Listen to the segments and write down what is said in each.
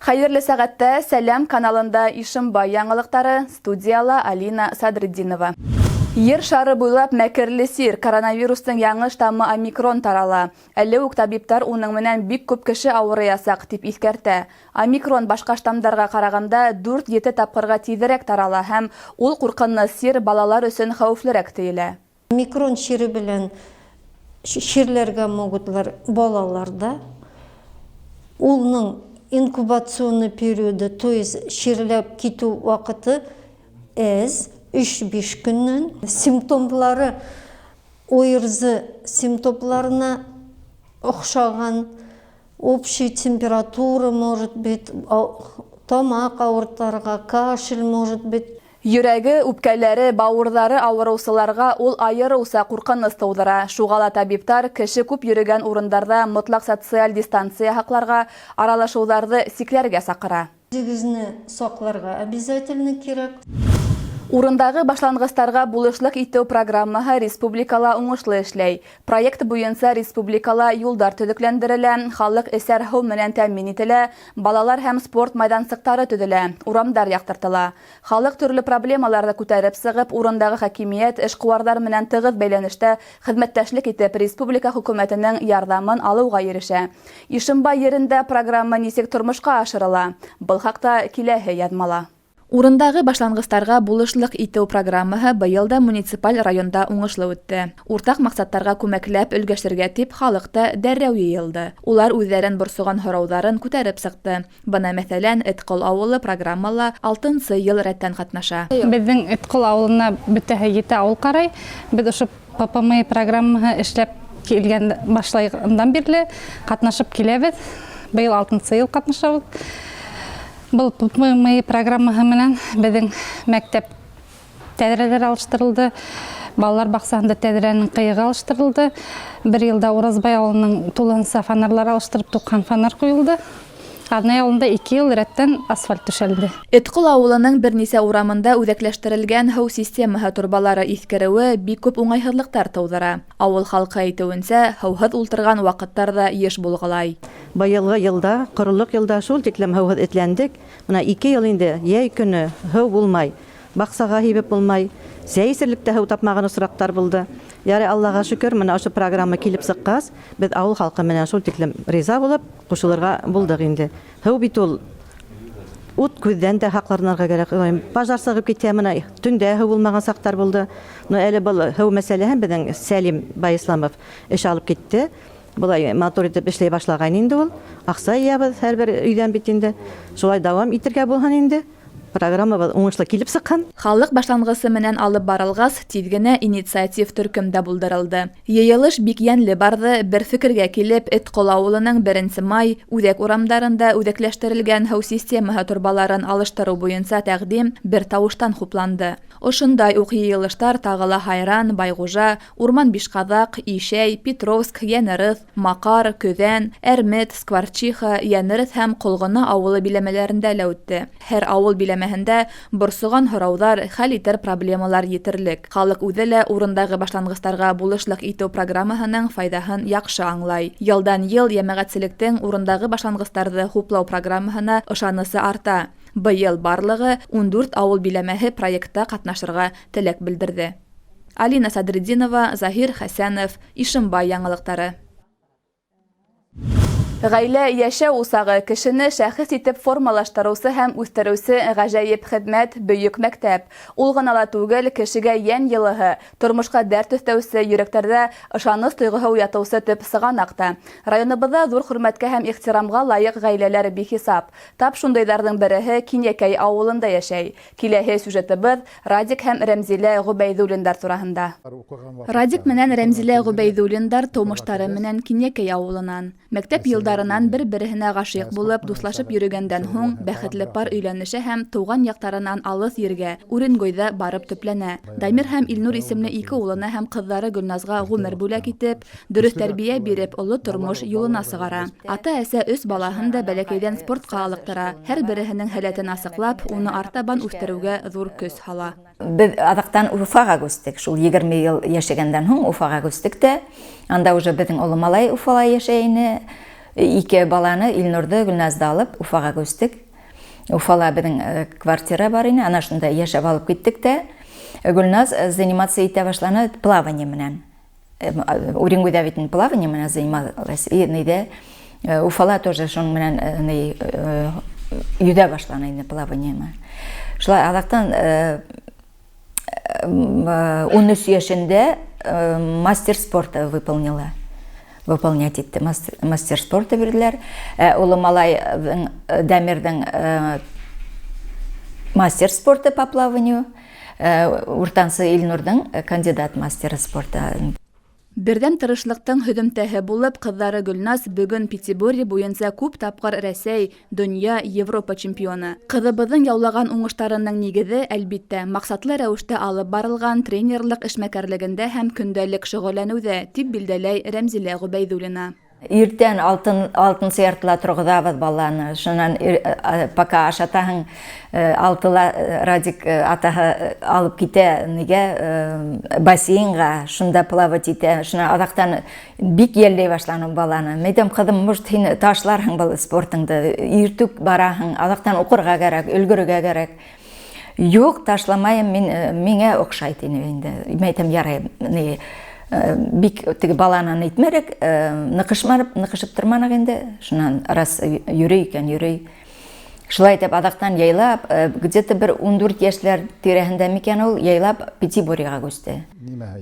Хәерле сәгатьтә Сәләм каналында Ишембай яңалыктары, студияла Алина Садриддинова. Ер шары буйлап мәкерле сир, коронавирустың яңы штаммы омикрон тарала. Әле үк табиптар уның менән бик күп кеше авырыясак дип искәртә. Омикрон башка штаммдарга караганда 4-7 тапкырга тизрәк тарала һәм ул куркынны сир балалар өчен хәвефлерәк тиелә. Омикрон шире белән ширләргә могутлар балаларда. Улның инкубационный периоды, то есть ширләп китү вакыты 3-5 көннән. Симптомлары ойырзы симптомларына охшаган, общая температура может быть, тамак авыртарга, кашель может быть. Йөрәге, үпкәләре, бауырлары авырыусыларга ул айырыуса куркыныч тудыра. Шугала табиптар кеше күп йөрөгән урындарда мотлак социаль дистанция хакларга, аралашуларны сикләргә сакыра. Дигезне сакларга обязательно кирәк. Урындагы башлангычларга булышлык итү программаһы республикала уңышлы эшләй. Проект буенча республикала юлдар төзекләндерелә, халык эсәр һау менән тәэмин ителә, балалар һәм спорт майданчыклары төзелә, урамдар яктыртыла. Халык төрле проблемаларны күтәреп сыгып, урындагы хакимият эшкуарлар менән тыгыз бәйләнештә хезмәттәшлек итеп, республика хөкүмәтенең ярдәмен алуга ирешә. Ишембай ерендә программа ничек тормышка ашырыла? Был хакта киләһе язмала. Урындагы башлангычларга булышлык итү программаһы быел да муниципаль районда уңышлы үтте. Уртак максаттарга күмәкләп өлгәшергә дип халыкта дәррәү йыелды. Улар үзләрен борсыган һорауҙарын күтәреп сыҡты. Бына мәсәлән, Эткол авылы программала 6-нчы ел рәттән катнаша. Безнең Эткол авылына бөтәһе 7 авыл карай. Без ошо ППМ программаһы эшләп килгән башлайгандан бирле катнашып киләбез. Быел 6-нчы ел катнашабыз. Бұл ППМ программаһы менән безнең мәктәп тәҙрәләре алыштырылды, балалар баҡсаһында тәҙрәнең ҡыйығы алыштырылды. Бер йылда Уразбай ауылының тулыһынса фонарлар алыштырып туҡҡан фонар ҡуйылды. Аҙнай ауылында 2 йыл рәттән асфальт төшәлде. Эткол ауылының бер нисә урамында үҙәкләштерелгән һыу системаһы турбалары иҫкереүе бик күп уңайһыҙлыҡтар тыуҙыра. Ауыл халҡы әйтеүенсә, һыуһыҙ ултырған ваҡыттар да йыш булғылай. Быйылғы йылда, ҡоролоҡ йылда шул тиклем һыуһыҙ этләндек. Мына 2 йыл инде йәй көнө һыу булмай, баҡсаға һибеп булмай, сәйсерлектә һыу тапмаған осраҡтар булды. Ярай, Аллаға шөкөр, мына ошо программа килеп сыҡҡас, беҙ ауыл халҡы менән шул тиклем риза булып, ҡушылырға булдыҡ инде. Һыу бит ул ут күҙҙән дә һаҡланырға кәрәк. Пожар сығып китә, мына төндә һыу булмаған саҡтар булды. Но әле был һыу мәсьәләһен беҙҙең Сәлим Байисламов эш алып китте. Былай мотор итеп эшләй башлаған инде ул. Аҡса йыябыҙ һәр бер өйҙән бит инде. Шулай дауам итергә булһын инде. Программа уңышлы килеп сыҡҡан. Халыҡ башланғысы менән алып барылғас, тиҙ генә инициатив төркөмдә булдырылды. Йыйылыш бик йәнле барҙы, бер фекергә килеп, Эткол ауылының 1 май үҙәк урамдарында үҙәкләштерелгән һыу системаһы турбаларын алыштырыу буйынса тәҡдим бер тауыштан хупланды. Ошондай уҡ йыйылыштар тағы ла Һайран, Байғужа, Урман Бишҡаҙаҡ, Ишәй, Петровск, Йәнерeth, Маҡар, Көҙән, Әрмет, Скворчиха, Йәнерeth һәм Ҡолғона ауылы биләмәләрендә лә үтте. Һәр ауыл биләмәһендә борсоған һорауҙар, хәл итер проблемалар етерлек. Халыҡ үҙе лә урындағы башланғыстарға булышлыҡ итеү программаһының файҙаһын яҡшы аңлай. Йылдан-йыл йәмәғәтселектең урындағы башланғыстарҙы хуплау программаһына ышанысы арта. Быйыл барлығы 14 ауыл биләмәһе проектта ҡатнашырға теләк белдерҙе. Алина Садриддинова, Заһир Хәсәнов, Ишембай яңылыҡтары. Ғаилә йәшәү усағы кешене шәхес итеп формалаштырыусы һәм үҫтереүсе ғәжәйеп хеҙмәт, бөйөк мәктәп. Ул ғына ла түгел, кешегә йән йылыһы, тормошҡа дәрт өҫтәүсе, йөрәктәрҙә ышаныс тойғоһо уятыусы төп сығанаҡ та. Районыбыҙҙа ҙур хөрмәткә һәм ихтирамға лайыҡ ғаиләләр бихисап. Тап шундайҙарҙың береһе Кинйәкәй ауылында йәшәй. Киләһе сюжетыбыҙ Радик һәм Рәмзилә Ғөбәйҙуллиндар тураһында. Радик менән Рәмзилә Ғөбәйҙуллиндар тыумыштары менән Кинйәкәй ауылынан. Мәктәп йылдарынан бер-береһенә ғашиҡ булып, дуҫлашып йөрөгәндән һуң, бәхетле пар өйләнеше һәм тыуған яҡтарынан алыҫ ергә, Уренгойҙа барып төпләнә. Дамир һәм Илнур исемле 2 улына һәм ҡыҙҙары Гөлназға ғүмер бүләк итеп, дөрөҫ тәрбиә биреп, оло тормош юлына сығара. Ата-әсә өс балаһын да бәләкәйҙән спортҡа алыҡтыра. Һәр береһенең һәләтен асыҡлап, уны артабан үҫтереүгә ҙур көс һала. Беҙ аҙаҡтан Уфаға күстек. Шул 20 йыл йәшәгәндән һуң Уфаға күстек тә. Анда уже беҙҙең оло малай Уфала йәшәй ине. Ике баланы Илнурды, Гүлназды алып Уфаға көстік. Уфала біздің квартира бар ине, ана шында яшап алып кеттік те. Гүлназ заниматься ете башланы плавание менен. Уренгойда битин плавание менен занималась. И нейде Уфала тоже шон менен юда башланы плавание менен. Шулай алактан 13 яшында мастер спорта выполнять етті. Мастер спорта берділер. Улы малай Дамирдің мастер спорта по плаванию. Уртансы Илнурдың кандидат мастер спорта. Бердәм тырышлыктың һөҙөмтәһе булып, ҡыҙҙары Гөлназ бөгөн Пятиборье буйынса күп тапҡыр Рәсәй, донъя, Европа чемпионы. Ҡыҙыбыҙҙың яулаған уңыштарының нигеҙе, әлбиттә, маҡсатлы рәүештә алып барылған тренерлыҡ эшмәкәрлегендә һәм көндәлек шөғөлләнеүҙә, тип билдәләй Рәмзилә Ғөбәйҙуллина. Иртән алтын сыйыртыла торғыҙабыҙ баланы. Шунан пока ашатаһың, алтыла Радик атаһы алып китә неге бассейнға, шунда плавать итә. Шунан аҙаҡтан бик йәлләй башланы баланы. Мәйтәм, ҡыҙым, может, һин ташларһың был спортыңды, иртүк бараһың, аҙаҡтан уҡырға кәрәк, өлгөрөргә кәрәк. Юҡ, ташламайым, миңә оҡшай тине инде. Мәйтәм, ярай, бик теге баланан итмәрек, ныҡышып торманыҡ инде. Шунан раз йөрөй икән, йөрөй. Шулай итеп, аҙаҡтан яйлап, где-то бер 14 йәшләр тирәһендә микән ул, яйлап Пятиборьеға күсте.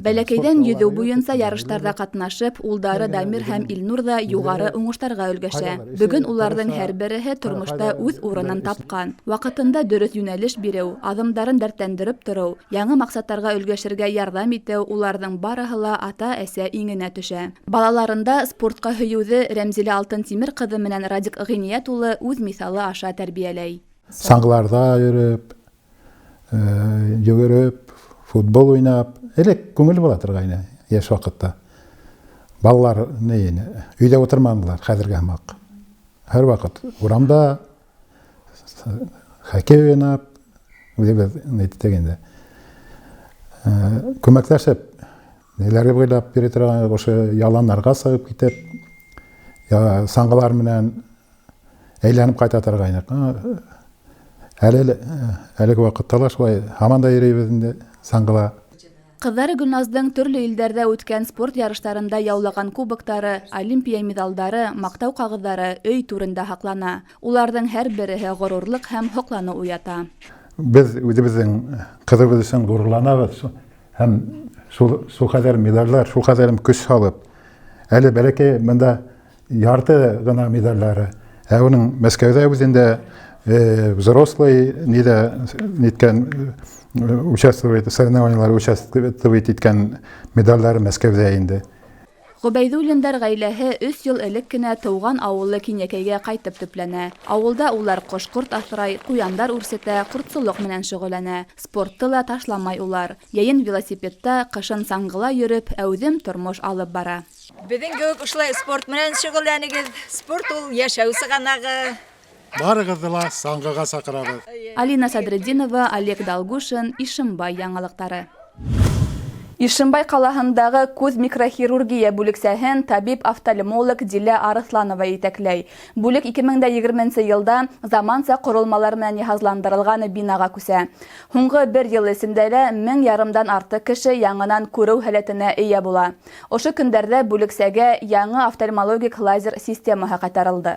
Бәләкәйҙән йөҙөү буйынса ярыштарҙа ҡатнашып, улдары Дамир һәм Илнур ҙа юғары уңыштарға өлгәшә. Бөгөн уларҙың һәр береһе тормошта үҙ урынын тапҡан. Ваҡытында дөрөҫ йүнәлеш биреү, аҙымдарын дәртләндереп тороу, яңы маҡсаттарға өлгәшергә ярҙам итеү, уларҙың барыһы ла ата-әсә иңенә төшә. Балаларында спортҡа һөйөүҙе Рәмзилә Алтынтимер ҡыҙы менән Радик Ғиниәт улы үҙ миҫалы аша тәрбиәләй. Саңғыларҙа йөрөп, футбол уйнап, элек күңел була торғайны йәш ваҡытта. Балалар өйҙә утырманылар хәҙергә һымаҡ. Һәр ваҡыт урамда хоккей уйнап, үҙебеҙ әйтәгәндә. Күмәкләшеп, неләргә буйлап бирә торған, ошо яланларға сығып китеп, саңғылар менән әйләнеп ҡайта торғайныҡ. Әлеге ваҡытта ла шулай һаман да йөрөйбөҙ инде саңғыла. Ҡыҙҙары Гөлназдың төрлө илдәрҙә үткән спорт ярыштарында яулаған кубоктары, олимпия медалдары, маҡтау ҡағыҙҙары өй түрендә һаҡлана. Уларҙың һәр береһе ғорурлыҡ һәм һоҡланыу уята. Беҙ үҙебеҙҙең ҡыҙыбыҙ өсөн ғорурланабыҙ һәм шул ҡәҙәр медалдар, шул ҡәҙәр көс һалып. Әле бәләкәй бында ярты ғына медалдары. Уның Мәскәүҙә үҙендә взрослый соревнованиялар участвовать иткән медалдары Мәскәүҙә инде. Ғөбәйҙуллиндар ғаиләһе 3 йыл элек кенә тыуған ауылы Кинйәкәйгә ҡайтып төпләнә. Ауылда улар ҡош-ҡорт аҫрай, ҡуяндар үрсетә, ҡортсолоҡ менән шөғөлләнә. Спортты ла ташламай улар. Йәйен велосипедта, ҡышын саңғыла йөрөп, әүҙем тормош алып бара. Беҙҙең кеүек ошолай спорт менән шөғөлләнегеҙ. Спорт ул йәшәү сығанағы. Барығыҙҙы ла саңғыға саҡырабыҙ. Алина Садридинова, Олег Долгушин, Ишембай яңылыҡтары. Ишембай ҡалаһындағы күҙ микрохирургия бүлексәһен табип-офтальмолог Дилә Арыҫланова етәкләй. Бүлек 2020 йылда заманса ҡоролмалар менән йыһазландырылған бинаға күсә. Һуңғы 1 йыл эсендә лә 1000 артыҡ кеше яңынан күреү һәләтенә эйә була. Ошо көндәрҙә бүлексәгә яңы офтальмологик лазер системаһы ҡайтарылды.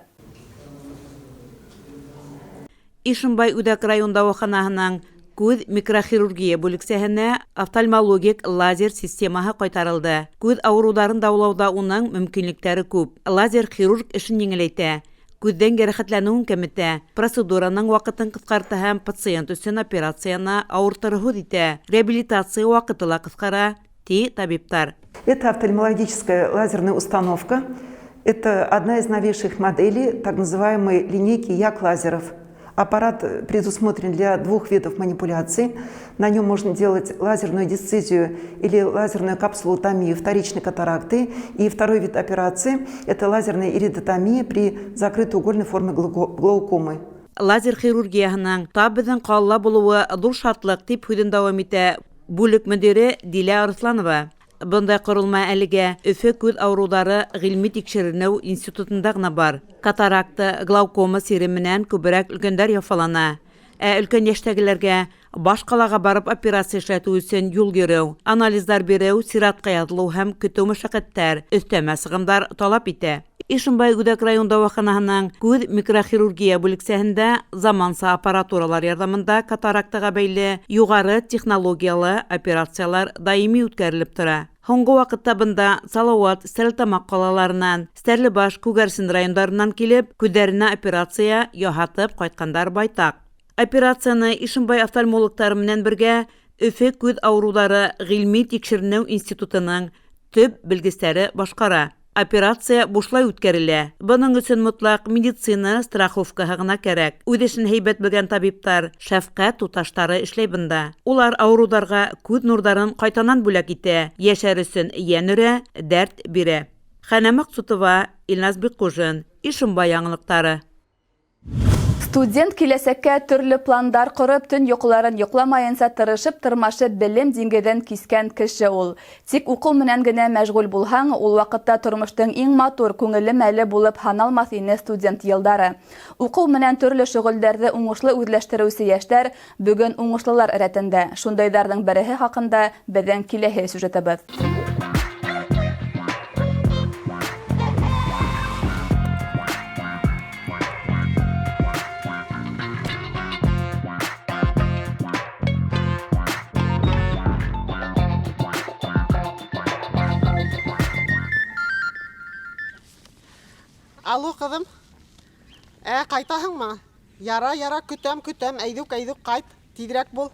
Ишембай Үҙәк район дауаханаһының күҙ микрохирургия бүлексәһенә офтальмологик лазер системаһы ҡайтарылды. Күҙ ауырыуҙарын даулауҙа уның мөмкинлектәре күп. Лазер хирург эшен еңеләйтә, күҙҙән йәрәхәтләнеүен кәметә, процедураның ваҡытын ҡыҫҡарта һәм пациент өсөн операцияны ауыртырһыҙ итә. Реабилитация ваҡыты ла ҡыҫҡара, ти табиптар. Это офтальмологическая лазерная установка. Это одна из новейших моделей так называемой линейки ЯК-лазеров. Аппарат предусмотрен для 2 видов манипуляций. На нем можно делать лазерную дисцизию или лазерную капсулотомию вторичной катаракты. И второй вид операции – это лазерная иридотомия при закрытой угольной форме глаукомы. Лазер хирургияһының тап беҙҙең ҡалала булыуы ҙур шатлыҡ, тип һүҙен дауам итә бүлек мөдире Дилә Арыҫланова. Бындай корылма әлегә Өфе күҙ ауырыуҙары ғилми тикшеренеү институтында гына бар. Катаракта, глаукома сире менән күберәк өлкәндәр яфалана. Өлкән яшьтәгеләргә баш ҡалаға барып операция эшләтеү өсөн юл йөрөү, анализдар биреү, сиратҡа яҙылыу һәм көтөү мәшәҡәттәр, өҫтәмә сығымдар талап итә. Ишембай Үҙәк район дауаханаһының күҙ микрохирургия бүлексәһендә заманса аппаратуралар ярҙамында катарактаға бәйле юғары технологиялы операциялар даими үткәрелеп тора. Һуңғы ваҡытта бында Салауат, Стәрлетамаҡ ҡалаларынан, Стәрлебаш, Күгәрсен райондарынан килеп, күҙҙәренә операция яһатып ҡайтҡандар байтаҡ. Операцияны Ишембай офтальмологтары менән бергә Өфө күҙ ауырыуҙары ғилми тикшеренеү институтының төп белгестәре башҡара. Операция бушлай үткәрелә. Бының өсөн мотлаҡ медицина страховкаһы гына кәрәк. Үҙ эшен һәйбәт белгән табиптар, шәфҡәт туташтары эшләй бында. Улар ауырыуҙарға күҙ нурҙарын ҡайтанан бүләк итә, йәшәр өсөн йән өрә, дәрт бирә. Хәнә Маҡсутова, Илназ Бикҡужин, Ишембай яңылыҡтары. Студент киләсәккә төрлө пландар ҡорып, төн йоҡоларын йоҡламайынса тырышып-тырмашып белем диңгеҙен кискән кеше ул. Тик уҡыу менән генә мәшғүл булһаң, ул ваҡытта тормоштың иң матур, күңелле мәле булып һаналмаҫ ине студент йылдары. Уҡыу менән төрлө шөғөлдәрҙе уңышлы үҙләштереүсе йәштәр бөгөн уңышлылар рәтендә. Шундайҙарҙың береһе хаҡында беҙҙең киләһе сюжетыбыҙ. Алло, ҡыҙым. Ҡайтаһыңмы? Яра, көтәм, әйҙүк, ҡайт, тиҙерәк бул.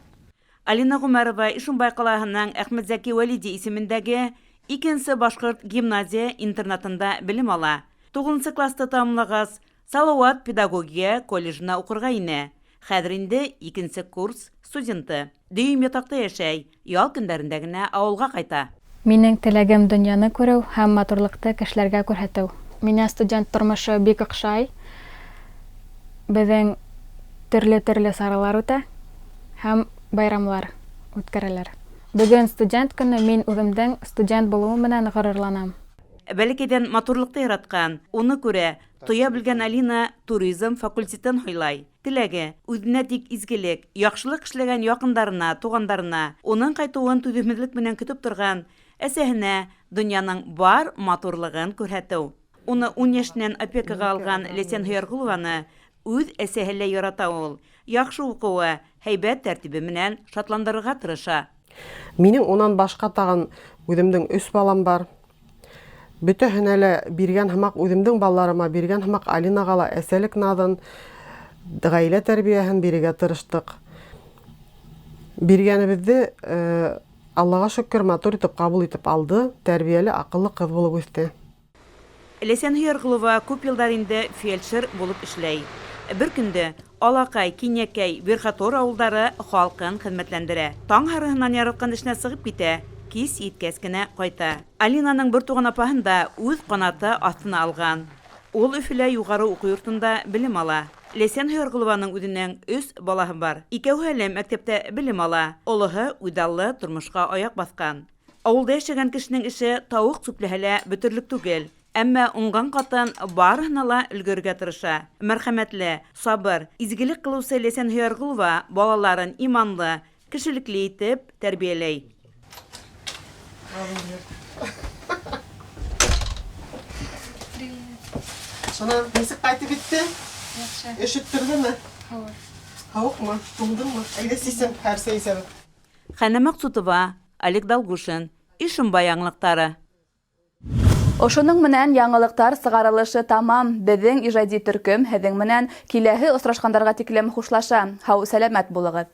Алина Ғүмәрова Ишембай ҡалаһының Әхмәтзәки Вәлиди исемендәге 2-нсе башҡорт гимназия интернатында белем ала. 9-нсы класты тамамлағас, Салауат педагогия колледжына уҡырға инә. Хәҙер инде 2-нсе курс студенты. Дөйөм ятаҡта йәшәй, ял көндәрендә генә ауылға ҡайта. Минең теләгем донъяны күреү һәм матурлыҡты кешеләргә күрһәтеү. Миңә студент тормошо бик оҡшай. Беҙҙең төрлө саралар үтә һәм байрамлар үткәрәләр. Бөгөн студент көнө, мин үҙемдең студент булыуым менән ғорурланам. Бәләкәйҙән матурлыҡты яратҡан, уны күрә, тоя белгән Алина туризм факультетын һайлай. Теләге, үҙенә тик изгелек, яҡшылыҡ эшләгән яҡындарына, туғандарына, уның ҡайтыуын түҙемһеҙлек менән көтөп торған әсәһенә донъяның бар матурлығын күрһәтеү. Уны 10 йәшенән опекаға алған Ләсән Һөйәрғолованы үҙ әсәһе ярата ул. Яҡшы уҡыуы, һәйбәт тәртибе менән шатландырырға тырыша. Минең унан башҡа тағын үҙемдең 3 балам бар. Бөтәһенә лә биргән һымаҡ, үҙемдең балаларыма биргән һымаҡ Алинаға ла әсәлек наҙын, ғаилә тәрбиәһен бирергә тырыштыҡ. Биргәнебеҙҙе Аллаға шөкөр матур итеп ҡабул итеп алды, тәрбиәле, аҡыллы ҡыҙ булып үҫте. Ләсән Һөйәрғолова күп йылдар инде фельдшер булып эшләй. Бер көндө Алаҡай, Кинйәкәй, Верхотор ауылдары халҡын хеҙмәтләндерә. Таң һарыһынан яратҡан эшенә сығып китә, кис еткәс кенә ҡайта. Алинаның бер туған апаһын да үҙ ҡанаты аҫтына алған. Ул Өфөлә юғары уҡыу йортонда белем ала. Ләсән Һөйәрғолованың үҙенең 3 балаһы бар. Икәүһе лә мәктәптә белем ала. Олоһо уйҙаллы тормошҡа аяҡ баҫҡан. Ауылда йәшәгән кешенең ише тауыҡ сүпләһә лә бөтөрлөк түгел. Әммә уңған ҡатын барыһына ла өлгөргә тырыша. Мәрхәмәтле, сабыр, изгелек ҡылыусы Ләсән Һөйәрғолова балаларын иманлы, кешелекле итеп тәрбиәләй. Шунан нисек ҡайтып китте? Өшөттөрҙөмө? Һыуыҡмы? Туңдыңмы? Әйҙә сисен, һәр сәйсәбе. Хәнә Маҡсутова, Олег Долгушин, Ишембай яңылыҡтары. Ошоның менән яңылыҡтар сығарылышы тамам. Беҙҙең ижади төркөм һеҙҙең менән киләһе осрашҡандарға тиклем хушлаша. Һау, сәләмәт булығыҙ.